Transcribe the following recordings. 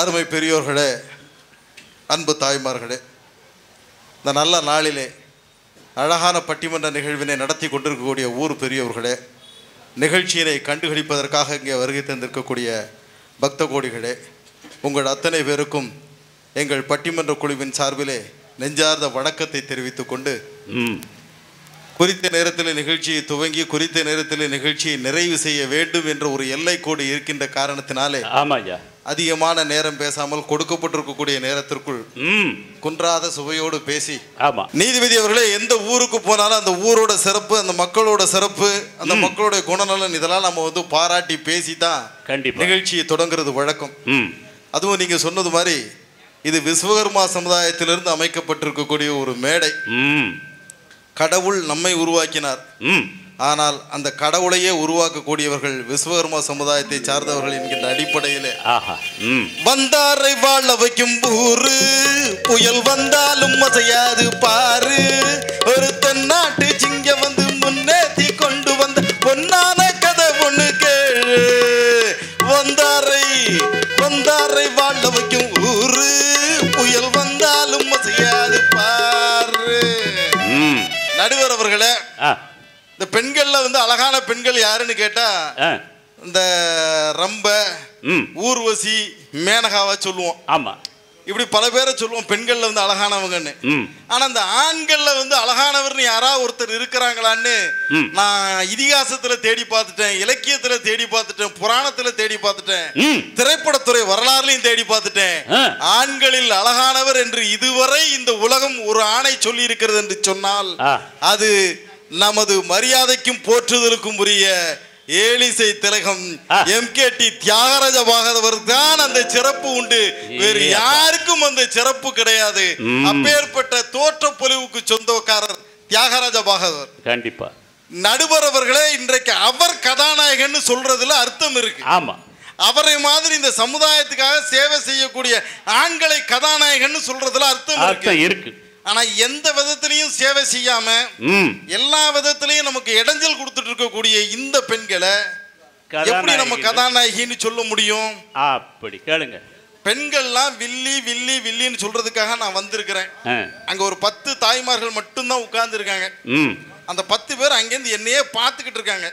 அருமை பெரியோர்களே, அன்பு தாய்மார்களே, இந்த நல்ல நாளிலே அழகான பட்டிமன்ற நிகழ்வினை நடத்தி கொண்டிருக்கக்கூடிய ஊர் பெரியவர்களே, நிகழ்ச்சியினை கண்டுகளிப்பதற்காக இங்கே வருகை தந்திருக்கக்கூடிய பக்த கோடிகளே, உங்கள் அத்தனை பேருக்கும் எங்கள் பட்டிமன்ற குழுவின் சார்பிலே நெஞ்சார்ந்த வணக்கத்தை தெரிவித்துக் கொண்டு, குறித்த நேரத்தில் நிகழ்ச்சியை துவங்கி குறித்த நேரத்தில் நிகழ்ச்சியை நிறைவு செய்ய வேண்டும் என்ற ஒரு எல்லை கோடு இருக்கின்ற காரணத்தினாலே அதிகமான நேரம் பேசாமல் கொடுக்கப்பட்டிருக்கக்கூடிய நேரத்திற்குள் குன்றாத சுவையோடு பேசி, நீதிபதி அவர்களே, எந்த ஊருக்கு போனாலும் அந்த ஊரோட சிறப்பு, அந்த மக்களோட சிறப்பு, அந்த மக்களுடைய குணநலன், இதெல்லாம் நம்ம வந்து பாராட்டி பேசிதான் நிகழ்ச்சியை தொடங்குறது வழக்கம். அதுவும் நீங்க சொன்னது மாதிரி இது விஸ்வகர்மா சமுதாயத்திலிருந்து அமைக்கப்பட்டிருக்கக்கூடிய ஒரு மேடை. கடவுள் நம்மை உருவாக்கினார், ஆனால் அந்த கடவுளையே உருவாக்கக்கூடியவர்கள் விஸ்வகர்மா சமுதாயத்தை சார்ந்தவர்கள் என்கின்ற அடிப்படையிலே வந்தாரை வாழ வைக்கும் ஊரு, புயல் வந்தாலும் மசையாது பாரு, ஒரு தென்னாட்டு சிங்க வந்து முன்னேற்றி கொண்டு வந்த பொன்னான கதை ஒண்ணு கேளு, வந்தாரை வாழ வைக்கும் ஊரு, புயல் வந்தாலும் மசையாது பாரு. நடுவர் அவர்களே, இந்த பெண்கள்ல வந்து அழகான பெண்கள் யாருன்னு கேட்டா இந்த ரம்ப, ஊர்வசி, மேனகாவா சொல்லுவோம். ஆமா, இப்படி பல பேரை சொல்லுவோம் பெண்கள்ல வந்து அழகானவங்கன்னு. ஆனா இந்த ஆண்கள்ல வந்து அழகானவர்னு யாராவது ஒருத்தர் இருக்கிறாங்களான்னு நான் இதிகாசத்துல தேடி பார்த்துட்டேன், இலக்கியத்துல தேடி பார்த்துட்டேன், புராணத்துல தேடி பார்த்துட்டேன், திரைப்படத்துறை வரலாறுலையும் தேடி பார்த்துட்டேன். ஆண்களில் அழகானவர் என்று இதுவரை இந்த உலகம் ஒரு ஆணை சொல்லி இருக்கிறது என்று சொன்னால் அது நமது மரியாதைக்கும் போற்றுதலுக்கும் உரிய ஏலிசை திலகம் எம்கேடி தியாகராஜ பாகவதர் தான் அந்த சிறப்பு உண்டு, வேறு யாருக்கும் அந்த சிறப்பு கிடையாது. அப்பேற்பட்ட தோற்ற பொலிவுக்கு சொந்தக்காரர் தியாகராஜ பாகவதர். கண்டிப்பா நடுவர் அவர்களே, இன்றைக்கு அவர் கதாநாயகன் சொல்றதுல அர்த்தம் இருக்கு. ஆமா, அவரை மாதிரி இந்த சமுதாயத்துக்காக சேவை செய்யக்கூடிய ஆண்களை கதாநாயகன் சொல்றதுல அர்த்தம் இருக்கு. ஆனா எந்த விதத்திலையும் சேவை செய்யாம எல்லா விதத்திலையும் நமக்கு இடைஞ்சல் கொடுத்துட்டு இருக்கக்கூடிய இந்த பெண்களை எப்படி நம்ம கதாநாயகின்னு சொல்ல முடியும்? அப்படி கேளுங்க. பெண்கள்லாம் வில்லி வில்லி வில்லின்னு சொல்றதுக்காக நான் வந்திருக்கிறேன். அங்க ஒரு 10 தாய்மார்கள் மட்டும்தான் உட்கார்ந்து இருக்காங்க. அந்த 10 பேர் அங்கேருந்து என்னையே பார்த்துக்கிட்டு இருக்காங்க.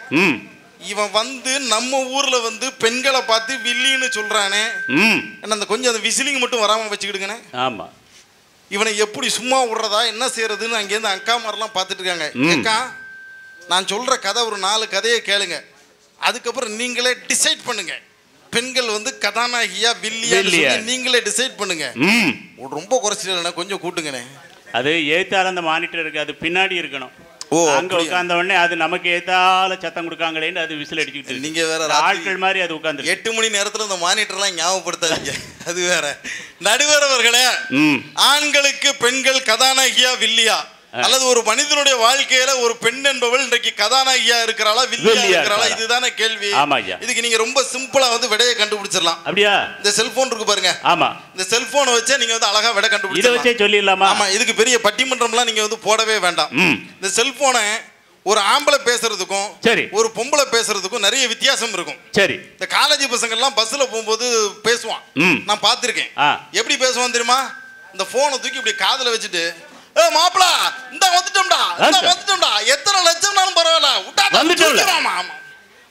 இவன் வந்து நம்ம ஊர்ல வந்து பெண்களை பார்த்து வில்லின்னு சொல்றானே, அந்த கொஞ்சம் அந்த விசிலிங் மட்டும் வராம வச்சுக்கிடுங்கண்ணே. ஆமா, இவனை எப்படி சும்மா விடுறதா, என்ன செய்யறதுன்னு அங்கேருந்து அக்கா மாதிரிலாம் பார்த்துட்டு இருக்காங்க. அக்கா, நான் சொல்ற கதை ஒரு 4 கதையை கேளுங்க, அதுக்கப்புறம் நீங்களே டிசைட் பண்ணுங்க, பெண்கள் வந்து கதாநாயகியா வில்லியா நீங்களே டிசைட் பண்ணுங்க. ரொம்ப குறைச்சிடல, கொஞ்சம் கூட்டுங்கண்ணே. அது ஏத்தால அந்த மானிட்டர் இருக்கு, அது பின்னாடி இருக்கணும். அங்க உட்கார்ந்த உடனே அது நமக்கு ஏத்தால சத்தம் கொடுக்காங்களேன்னு அது விசில் அடிச்சுக்கிட்டு, நீங்க வேற ஆட்கள் மாதிரி அது உட்கார்ந்து 8 மணி நேரத்துல இந்த மானிட்டர்லாம் ஞாபகப்படுத்தாதீங்க, அது வேற. நடுவர் அவர்களே, ஆண்களுக்கு பெண்கள் கதாநாயகியா வில்லியா, அல்லது ஒரு மனிதனுடைய வாழ்க்கையில ஒரு பெண் என்பவள் இன்றைக்கு கதாநாயகியா இருக்கிறாளா வில்லியா இருக்கிறாளா, இதுதானே கேள்வி. இதுக்கு நீங்க ரொம்ப சிம்பிளா வந்து விடையை கண்டுபிடிச்சிடலாம். அப்படியா? இந்த செல்போன் இருக்கு பாருங்க. ஆமா, இந்த செல்போனை வச்சே நீங்க வந்து அழகா விடை கண்டுபிடிச்சிடலாம். ஆமா, இதுக்கு பெரிய பட்டிமன்றம்லாம் நீங்க வந்து போடவே வேண்டாம். இந்த செல்போனை ஒரு ஆம்பளை பேசுறதுக்கும் ஒரு பொம்பளை பேசுறதுக்கும் நிறைய வித்தியாசம் இருக்கும். சரி, இந்த காலேஜ் பசங்க எல்லாம் பஸ்ல போகும்போது பேசுவான், நான் பார்த்திருக்கேன். எப்படி பேசுவான் தெரியுமா? இந்த போனை தூக்கி இப்படி காதுல வச்சுட்டு, மாப்பிள இந்த வந்துட்டோம்டா, எத்தனை லட்சம்னாலும் பரவாயில்ல,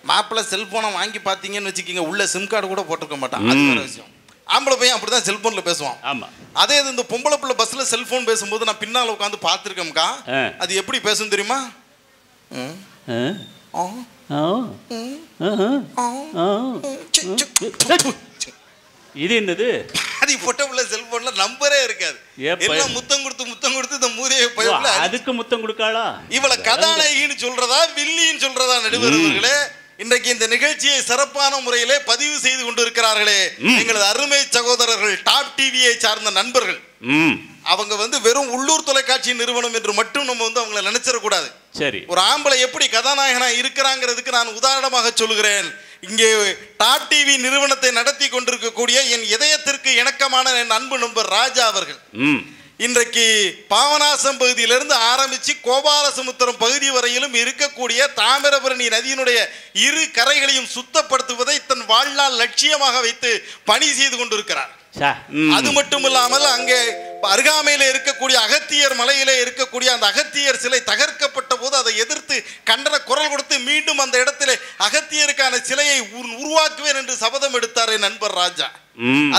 மாப்பிள செல்போனை வாங்கி பாத்தீங்கன்னு வச்சுக்கீங்க, உள்ள சிம் கார்டு கூட போட்டிருக்க மாட்டான். அது வேற விஷயம். ஆம்பளை பையன் அப்படிதான் செல்போன்ல பேசுவான். ஆமா, அதே இந்த பொம்பளை பிள்ளை பஸ்ல செல்போன் பேசும்போது நான் பின்னால உட்காந்து பாத்துருக்கேன்க்கா, அது எப்படி பேசும் தெரியுமா? இது என்னது? அது போட்டோல செல்போன்ல நம்பரே இருக்காது, எல்லாம் முத்தம் கொடுத்து இந்த மூதையை போய்ல அதுக்கு முத்தம் கொடுக்காளா? இவளை கதாநாயகின்னு சொல்றதா வில்லின்னு சொல்றதா? நடுவர் அவர்களே, இன்றைக்கு இந்த நிகழ்ச்சியை சிறப்பான முறையிலே பதிவு செய்து கொண்டிருக்கிறார்களே எங்களது அருமை சகோதரர்கள் டாப் டிவியை சார்ந்த நண்பர்கள். அவங்க வந்து வெறும் உள்ளூர் தொலைக்காட்சி நிறுவனம் என்று மட்டும் நம்ம வந்து அவங்களை நினைச்சிடக்கூடாது. சரி, ஒரு ஆம்பளை எப்படி கதாநாயகனா இருக்கிறாங்கிறதுக்கு நான் உதாரணமாக சொல்கிறேன். இங்கே டாப் டிவி நிறுவனத்தை நடத்தி கொண்டிருக்கக்கூடிய என் இதயத்திற்கு இணக்கமான என் அன்பு நண்பர் ராஜா அவர்கள் இன்றைக்கு பாவநாசம் பகுதியிலிருந்து ஆரம்பிச்சு கோபாலசமுத்திரம் பகுதி வரையிலும் இருக்கக்கூடிய தாமிரபரணி நதியினுடைய இரு கரைகளையும் சுத்தப்படுத்துவதை தன் வாழ்நாள் லட்சியமாக வைத்து பணி செய்து கொண்டிருக்கிறார். அது மட்டும் இல்லாமல் அங்கே அருகாமையில இருக்கக்கூடிய அகத்தியர் மலையிலே இருக்கக்கூடிய அந்த அகத்தியர் சிலை தகர்க்கப்பட்ட போது அதை எதிர்த்து கண்டன குரல் கொடுத்து மீண்டும் அந்த இடத்திலே அகத்தியருக்கான சிலையை உருவாக்குவேன் என்று சபதம் எடுத்தார் நண்பர் ராஜா.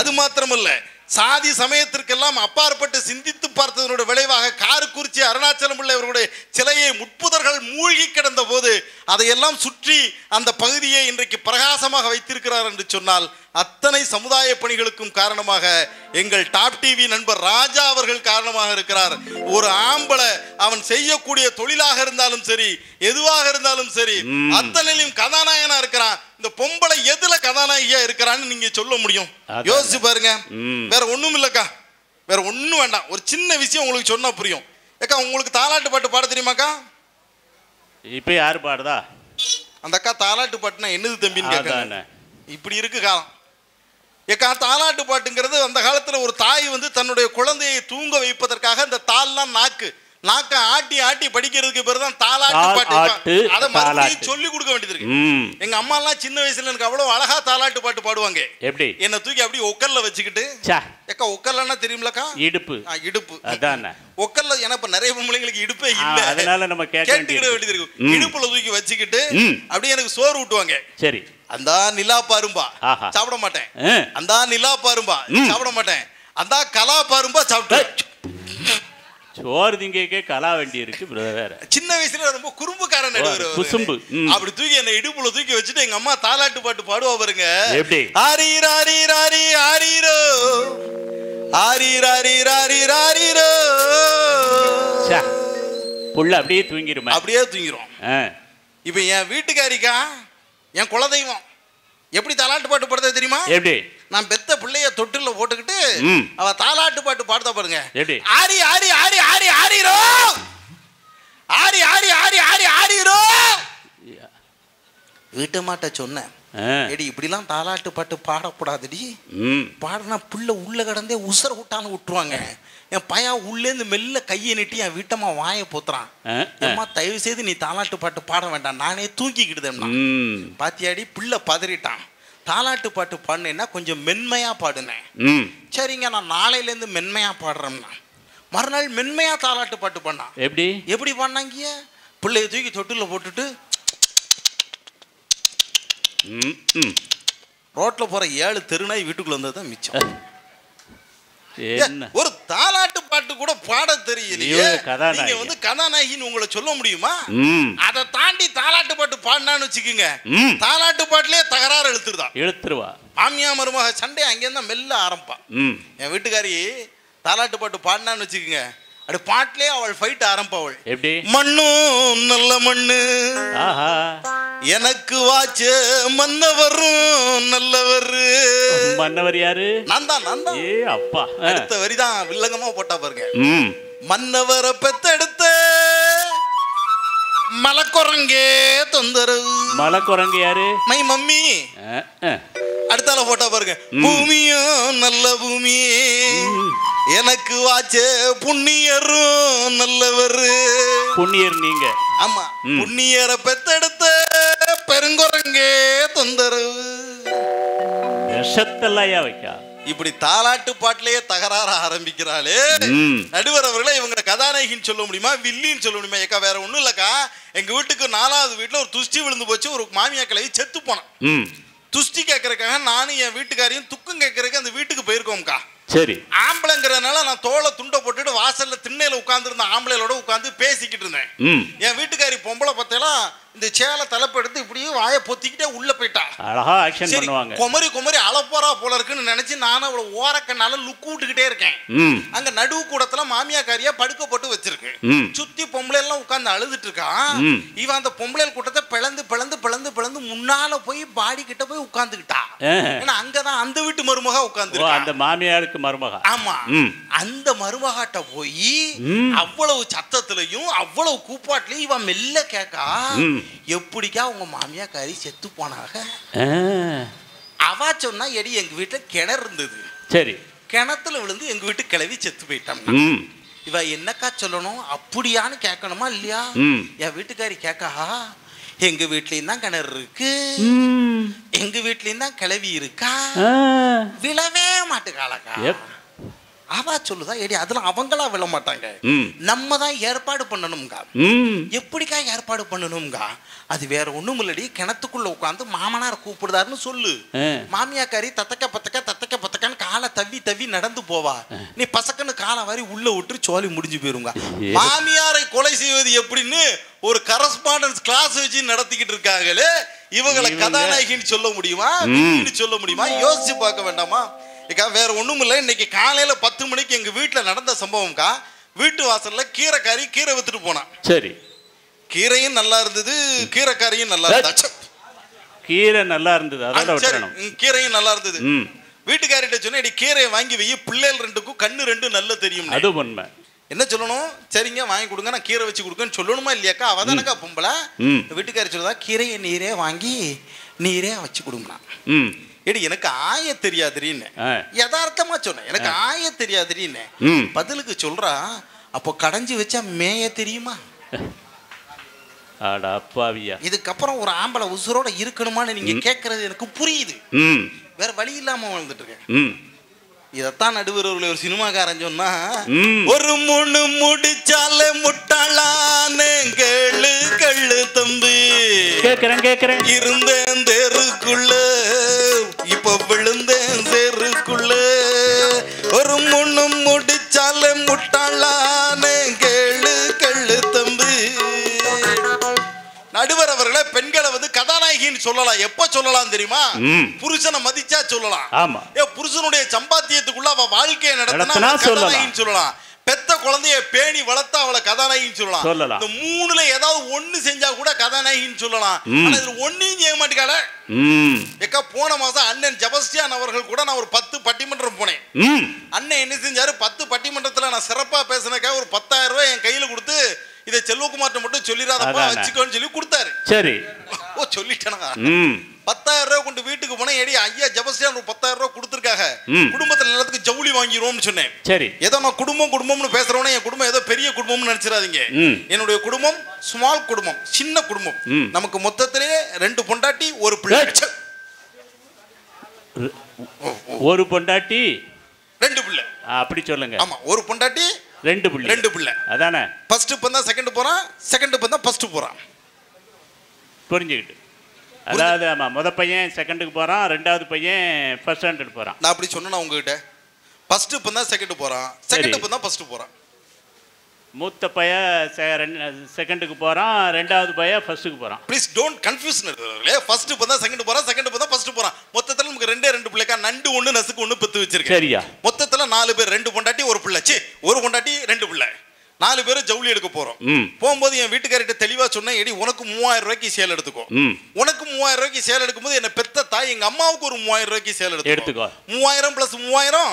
அது மாத்திரமல்ல, சாதி சமயத்திற்கெல்லாம் அப்பாற்பட்டு சிந்தித்து பார்த்ததனுடைய விளைவாக காரக்குறிச்சி அருணாச்சலம் பிள்ளை அவர்களுடைய சிலையை முட்புதர்கள் மூழ்கி கிடந்த போது அதையெல்லாம் சுற்றி அந்த பகுதியை இன்றைக்கு பிரகாசமாக வைத்திருக்கிறார் என்று சொன்னால் அத்தனை சமுதாய பணிகளுக்கும் காரணமாக எங்கள் டாப் டிவி நண்பர் ராஜா அவர்கள் காரணமாக இருக்கிறார். ஒரு ஆம்பளை அவன் செய்யக்கூடிய தொழிலாக இருந்தாலும் சரி, எதுவாக இருந்தாலும் சரி, அத்தனையிலும் கதாநாயகனா இருக்கிறான். இந்த பொம்பளை எதுல கதாநாயகியா இருக்கிறான்னு நீங்க சொல்ல முடியும்? யோசிச்சு பாருங்க. வேற ஒண்ணும் இல்லக்கா, வேற ஒண்ணும் வேண்டாம். ஒரு சின்ன விஷயம் உங்களுக்கு சொன்னா புரியும். ஏக்கா, உங்களுக்கு தாலாட்டு பாட்டு பாட தெரியுமாக்கா? இப்ப யாரு பாடுதா? அந்த அக்கா தாலாட்டு பாட்டுனா என்னது தம்பின்னு கேட்க. இப்படி இருக்கு காலம். ஏக்கா, தாலாட்டு பாட்டுங்கிறது அந்த காலத்துல ஒரு தாய் வந்து தன்னுடைய குழந்தையை தூங்க வைப்பதற்காக அந்த தால்லாம் நாக்க ஆட்டி ஆட்டி படிக்கிறதுக்கு பேர் தான் தாலாட்டு பாட்டு. அதை மறுபடியும் சொல்லி கொடுக்க வேண்டியது இருக்கு. எங்க அம்மா எல்லாம் சின்ன வயசுல எனக்கு அவ்வளவு அழகா தாலாட்டு பாட்டு பாடுவாங்க. எப்படி? என்ன தூக்கி அப்படியே ஒக்கல்ல வச்சுக்கிட்டு, ஏக்கா ஒக்கல்லன்னா தெரியுமிலக்கா? இடுப்பு. இடுப்பு அதானே ஒக்கல்ல. எனக்கு நிறைய பொம்பளைங்களுக்கு இடுப்பே இல்ல, அதனால நம்ம கேட்டுக்கிட வேண்டியது இருக்கு. இடுப்புல தூக்கி வச்சுக்கிட்டு அப்படியே எனக்கு சோறு ஊட்டுவாங்க. சரி, அந்த நிலா பாரும்பா சாப்பிட மாட்டேன், அந்த நிலா பாரும்பா சாப்பிட மாட்டேன், அந்த கலா பாரும்பா சாப்பிட்டு சோறு திங்க கலா வேண்டி இருக்கு. வேற சின்ன வயசுல ரொம்ப குறும்புக்காரன் குசும்பு. அப்படி தூக்கி என்ன இடுப்புல தூக்கி வச்சுட்டு எங்க அம்மா தாலாட்டு பாட்டு பாடுவா பாருங்க. எப்படி? ஆரி ராரி ராரி ஆரிரோ ஆரி ராரி ராரி ராரிரோ. புள்ள அப்படியே தூங்கிரும், அப்படியே தூங்கிரும். இப்ப என் வீட்டுக்காரிக்கா என் குலதெய்வம் எப்படி தாலாட்டு பாட்டு பாடுறது தெரியுமா? எப்படி? நான் பெத்த பிள்ளைய தொட்டில போட்டுக்கிட்டு அவ தாலாட்டு பாட்டு பாடுதா பாருங்க. ஆரி ஆரி ஆரி ஆரி ஆரிரோ ஆரி ஆரி ஆரி ஆரி ஆரிரோ. வீட்டு மாட்ட சொன்னேன், எடி இப்படிலாம் தாலாட்டு பாட்டு பாடக்கூடாதுடி, பாடுனா புள்ள உள்ள கடந்தே உசர விட்டான்னு விட்டுருவாங்க. என் பையன் உள்ளேருந்து மெல்ல கையை நீட்டி என் வீட்டம்மா வாயை போத்துறான். அம்மா தயவு செய்து நீ தாலாட்டு பாட்டு பாட வேண்டாம், நானே தூக்கிக்கிடுதேன். பாத்தியாடி பிள்ளை பதறிட்டான். தாலாட்டு பாட்டு பாடுனேன்னா கொஞ்சம் மென்மையா பாடுனேன். சரிங்க, நான் நாளையிலேருந்து மென்மையா பாடுறேன்னா மறுநாள் மென்மையா தாலாட்டு பாட்டு பண்ணான். எப்படி எப்படி பண்ணாங்க? பிள்ளைய தூக்கி தொட்டில போட்டுட்டு ரோட்ல போற 7 தெருநாய் வீட்டுக்குள்ள வந்ததுதான் மிச்சம். ஒரு தாலாட்டு பாட்டு கூட பாட தெரியலையே, நீங்க வந்து கதாநாயகின்னு உங்களை சொல்ல முடியுமா? அதை தாண்டி தாலாட்டு பாட்டு பாடினான்னு வச்சுக்கோங்க, தாலாட்டு பாட்டுலயே தகராறு இழுத்துருவா. மாமியா மருமக சண்டை அங்கேருந்து மெல்ல ஆரம்பா. என் வீட்டுக்காரி தாலாட்டு பாட்டு பாடினான்னு வச்சுக்கோங்க, அது பாட்டிலே அவள் ஃபைட் ஆரம்பவள். எப்படி? மண்ணும் நல்ல மண்ணு எனக்கு வாச்ச மன்னவரும் நல்லவரு. மன்னவர் யாரு? நான் தான். ஏ அப்பா, அடுத்த வரிதான் வில்லங்கமா போட்டா பாருங்க. மன்னவரை பெத்தெடுத்த மலக்குரங்கே தொந்தரவு. மலக்குரங்கு யாரு? My mummy. அடுத்தால போட்டா பாருங்க. பூமியும் நல்ல பூமி எனக்கு வாச்ச புண்ணியரும் நல்லவரு. புண்ணியர் நீங்க? ஆமா, புண்ணியரை பெத்தெடுத்த பெருங்குரங்கே தொந்தரவு. விஷத்தெல்லாம் வைக்கா. இப்படி தாலாட்டு பாட்டிலேயே தகராற ஆரம்பிக்கிறாளே நடுவர் அவர்களை இவங்க கதாநாயகின்னு சொல்ல முடியுமா, வில்லின்னு சொல்ல முடியுமா? ஏக்கா, வேற ஒண்ணும் இல்லக்கா, எங்க வீட்டுக்கு 4வது வீட்டுல ஒரு துஷ்டி விழுந்து போச்சு. ஒரு மாமியா கிளவி செத்து போனான். துஷ்டி கேட்கறதுக்காக நானும் என் வீட்டுக்காரையும் துக்கம் கேட்கறதுக்கு அந்த வீட்டுக்கு போயிருக்கோம்க்கா. சரி, ஆம்பளைங்கிறதுனால நான் தோலை துண்டை போட்டுட்டு வாசல்ல திண்ணையில உட்கார்ந்துருந்த ஆம்பளையோட உட்கார்ந்து பேசிக்கிட்டு இருந்தேன். என் வீட்டுக்காரி பொம்பளை பார்த்தேலாம் இந்த சேலை தலைப்பு எடுத்து இப்படியே வாயை பொத்திக்கிட்டே உள்ள போயிட்டா. அழகா ஆக்ஷன் பண்ணுவாங்க. குமரி அலப்போரா போல இருக்குன்னு நினைச்சு நானும் அவளை ஓரக்கனால லுக்கு விட்டுக்கிட்டே இருக்கேன். அங்க நடுவு கூடத்துல மாமியாக்காரியா படுக்க போட்டு வச்சிருக்கு. சுத்தி பொம்பளை எல்லாம் உட்கார்ந்து அழுதுட்டு இருக்கான். இவன் அந்த பொம்பளை கூட்டத்தை பிளந்து பிளந்து பிளந்து பிளந்து முன்னால போய் பாடி கிட்ட போய் உட்கார்ந்துக்கிட்டா. ஏன்னா அங்கதான் அந்த வீட்டு மருமகா உட்கார்ந்து, அந்த மாமியாருக்கு மருமகா. ஆமா, அந்த மருமகாட்ட போய் அவ்வளவு சத்தத்திலையும் அவ்வளவு கூப்பாட்டிலையும் இவன் மெல்ல கேட்கா, எப்படிக்கா உங்க மாமியாக்காரி செத்து போனாங்க? அவ சொன்னா, எடி எங்க வீட்டுல கிணறு இருந்தது. சரி, கிணத்துல விழுந்து எங்க வீட்டு கிளவி செத்து போயிட்டான். இவ என்னக்கா சொல்லணும், அப்படியான்னு கேட்கணுமா இல்லையா? என் வீட்டுக்காரி கேக்கா, எங்க வீட்லயும் தான் கிணறு இருக்கு, எங்க வீட்லயும் தான் கிளவி இருக்கா, விழவே மாட்டுக்காலக்கா. அவா சொல்லுதா ஏடி அதெல்லாம் அவங்களா விழ மாட்டாங்க, நம்ம தான் ஏற்பாடு பண்ணணும்கா. எப்படிக்கா ஏற்பாடு பண்ணணும்கா? அது வேற ஒண்ணும் இல்லடி, கிணத்துக்குள்ள உட்காந்து மாமனார் கூப்பிடுதாருன்னு சொல்லு. மாமியாக்காரி தத்தக்க பத்தக்கான்னு காலை தவ்வி தவ்வி நடந்து போவா, நீ பசக்கன்னு காலை வாரி உள்ள விட்டு சோழி முடிஞ்சு போயிருங்க. மாமியாரை கொலை செய்வது எப்படின்னு ஒரு கரஸ்பாண்டன்ஸ் கிளாஸ் வச்சு நடத்திக்கிட்டு இருக்காங்களே, இவங்களை கதாநாயகின்னு சொல்ல முடியுமா, சொல்ல முடியுமா? யோசிச்சு பார்க்க வேண்டாமா? வேற ஒண்ணும் இல்ல, இன்னைக்கு காலையில 10 மணிக்கு எங்க வீட்டுல நடந்த சம்பவம்க்கா. வீட்டு வாசல்ல கீரைக்காரி கீரை வித்துட்டு போனா. சரி, கீரையும் நல்லா இருந்தது, கீரைக்காரியும் நல்லா இருந்துச்சு. கீரை நல்லா இருந்தது, கீரையும் நல்லா இருந்தது. வீட்டுக்காரிட்ட சொன்ன கீரையை வாங்கி வை, பிள்ளைகள் ரெண்டுக்கும் கண்ணு ரெண்டு நல்லா தெரியும். அது உண்மை. என்ன சொல்லணும்? சரிங்க வாங்கி கொடுங்க, நான் கீரை வச்சு கொடுக்கன்னு சொல்லணுமா இல்லையாக்கா? அவதானக்கா பொம்பளை. வீட்டுக்காரி சொல்லுதா கீரையை நீரே வாங்கி நீரே வச்சு கொடுங்கண்ணா. எடி எனக்கு ஆய தெரியாதுன்னு யதார்த்தமா சொன்னேன், எனக்கு ஆய தெரியாதுன்னு. பதிலுக்கு சொல்றா, அப்போ கடைஞ்சி வச்சா மேய தெரியுமா? இதுக்கப்புறம் ஒரு ஆம்பளை உசுரோட இருக்கணுமான்னு நீங்க கேட்கறது எனக்கு புரியுது. வேற வழி இல்லாம வாழ்ந்துட்டு இருக்கேன். இதத்தான் நடுவர் ஒரு சினிமாக்காரன் சொன்னா, ஒரு முன்னு முடிச்சாலே முட்டாளானே கேளு கள்ளு தம்பி, கேக்குறேன் இருந்தேன் தெருக்குள்ள இப்ப விழுந்தேன் தெருக்குள்ள, ஒரு முன்னு முடிச்சாலே முட்டாளானே கேளு கள்ளு தம்பி. நடுவர் அவர்களை பெண்களை வந்து கதாநாயகின்னு சொல்லலாம். எப்ப சொல்லலாம் தெரியுமா? புருஷனை மதிச்சா சொல்லலாம். ஆமா, புருஷனுடைய சம்பாத்தியத்துக்குள்ள அவ வாழ்க்கையை நடத்தினா கதாநாயகின்னு சொல்லலாம். பெத்த குழந்தைய பேணி வளர்த்தா அவளை கதாநாயகின்னு சொல்லலாம். இந்த மூணுல ஏதாவது ஒண்ணு செஞ்சா கூட கதாநாயகின்னு சொல்லலாம். ஆனா இதுல ஒன்னையும் செய்ய மாட்டேங்கால. ஏக்கா போன மாசம் அண்ணன் ஜெபஸ்டியான் அவர்கள் கூட நான் ஒரு 10 பட்டிமன்றம் போனேன். அண்ணன் என்ன செஞ்சாரு, 10 பட்டிமன்றத்துல நான் சிறப்பா பேசினக்கா ஒரு 10,000 ரூபாய் என் கையில கொடுத்து, இதை செல்வகுமார்ட்ட மட்டும் சொல்லிடாதப்பா வச்சுக்கோன்னு சொல்லி கொடுத்தாரு. சரி, ஓ சொல்லிட்டேனா? 10,000 ரூபாய் கொண்டு வீட்டுக்கு போனேன். ஏடி ஐயா ஜெபஸ்டியான் ஒரு 10,000 ரூபாய் கொடுத்துருக்காங்க, குடும்பத்துல எல்லாத்துக்கும் ஜவுளி வாங்கிடுவோம்னு சொன்னேன். சரி, ஏதோ நான் குடும்பம்னு பேசுறவனே என் குடும்பம் ஏதோ பெரிய குடும்பம்னு நினைச்சிடாதீங்க. என்னுடைய குடும்பம் ஸ்மால் குடும்பம், சின்ன குடும்பம். நமக்கு மொத்தத்திலே 2 பொண்டாட்டி ஒரு பிள்ளை. ஒரு பொண்டாட்டி 2 பிள்ளை அப்படி சொல்லுங்க. ஆமா, ஒரு பொண்டாட்டி 2 பிள்ளை. அதானே ஃபர்ஸ்ட் பந்தா செகண்ட் போறான், செகண்ட் பந்தா ஃபர்ஸ்ட் போறான். புரிஞ்சுக்கிட்டு, அதாவது ஆமா, முத பையன் செகண்டுக்கு போறான், ரெண்டாவது பையன் ஃபர்ஸ்ட் ஸ்டாண்டர்ட் போறான். நான் அப்படி சொன்னா உங்ககிட்ட ஃபர்ஸ்ட் பந்தா செகண்ட் போறான், செகண்ட் பந்தா ஃபர்ஸ்ட் போறான். மூத்த பையன் செகண்டுக்கு போறான், ரெண்டாவது பையன் ஃபர்ஸ்ட்டுக்கு போறான். Please don't confuse. ஃபர்ஸ்ட் பந்தா செகண்ட் போறான், செகண்ட் பந்தா ஃபர்ஸ்ட் போறான். மொத்தத்துல நமக்கு 2 பிள்ளைக்கா, நண்டு 1 நசுக்கு 1 பெத்து வச்சிருக்கேன். சரியா? மொத்தத்துல 4 பேர், 2 பொண்டாட்டி ஒரு பிள்ளை. ஒரு பொண்டாட்டி 2 பிள்ளை, 4 பேரும் ஜவுளி எடுக்க போறோம். போகும்போது என் வீட்டுக்காரிட்ட தெளிவா சொன்னேன், எடி உனக்கு 3000 ரூபாய்க்கு சேல் எடுத்துக்கோ. உனக்கு 3000 ரூபாய்க்கு சேல் எடுக்கும்போது என்ன பெத்த தாய் எங்க அம்மாவுக்கு ஒரு 3000 ரூபாய்க்கு சேல் எடுத்துக்கோ. 3000 பிளஸ் 3000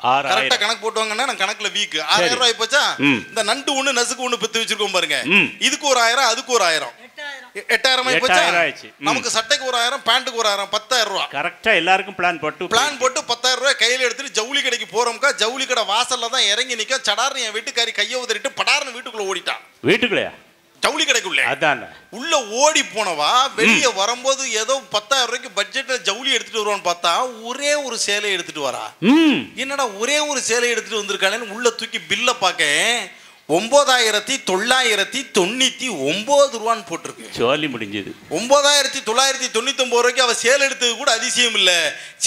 கரெக்டா கணக்கு போட்டுவாங்கன்னா நான் கணக்குல வீக். 6000 ரூபாய் போச்சா? இந்த நண்டு 1 நசுக்கு 1 பெத்து வச்சிருக்கோம் பாருங்க, இதுக்கு ஒரு 1000, அதுக்கு ஒரு 1000, 8000 ஆயி போச்சா? நமக்கு சட்டைக்கு ஒரு 1000, பேண்ட்டுக்கு ஒரு 1000, 10,000 ரூபாய். கரெக்டா எல்லாருக்கும் பிளான் போட்டு 10,000 ரூபாய் கையில எடுத்துட்டு ஜவுளி கடைக்கு போறோம்க்கா. ஜவுளி கடை வாசல்ல தான் இறங்கி நிக்க. சடார்னு என் வீட்டுக்காரி கையை உதறிட்டு படார்னு வீட்டுக்குள்ள ஓடிட்டான். வீட்டுக்குள்ளயா? ஜவுளி கடைக்குள்ள. அதான் உள்ள ஓடி போனவா வெளியே வரும்போது ஏதோ 10,000 ரூபாய்க்கு பட்ஜெட்ல ஜவுளி எடுத்துட்டு வருவான்னு பார்த்தா ஒரே ஒரு சேலை எடுத்துட்டு வரா. என்னடா ஒரே ஒரு சேலை எடுத்துட்டு வந்திருக்கானேன்னு உள்ள தூக்கி பில்ல பாக்க 9,999 ரூபான்னு போட்டிருக்கு. ஜோலி முடிஞ்சது. 9,999 ரூபாய்க்கு அவ சேலை எடுத்தது கூட அதிசயம் இல்ல.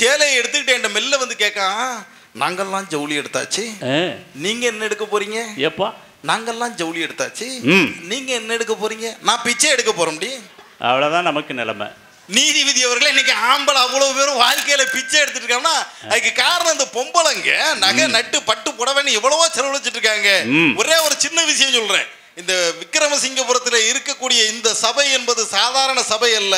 சேலையை எடுத்துக்கிட்டு என் மெல்ல வந்து கேட்கான், நாங்கெல்லாம் ஜவுளி எடுத்தாச்சு, நீங்க என்ன எடுக்க போறீங்க? எப்பா நாங்கெல்லாம் ஜவுளி எடுத்தாச்சு, நீங்க என்ன எடுக்க போறீங்க? நான் பிச்சை எடுக்க போறோம். அவ்வளவுதான் நமக்கு நிலைமை. நீதிபதி அவர்களே, இன்னைக்கு ஆம்பளை அவ்வளவு பேரும் வாழ்க்கையில பிச்சை எடுத்துட்டு இருக்காங்கன்னா அதுக்கு காரணம் இந்த பொம்பளைங்க நகை நட்டு பட்டு புடவைன்னு எவ்வளவோ செலவழிச்சிட்டு இருக்காங்க. ஒரே ஒரு சின்ன விஷயம் சொல்றேன், இந்த விக்ரமசிங்கபுரத்தில் இருக்கக்கூடிய இந்த சபை என்பது சாதாரண சபை அல்ல.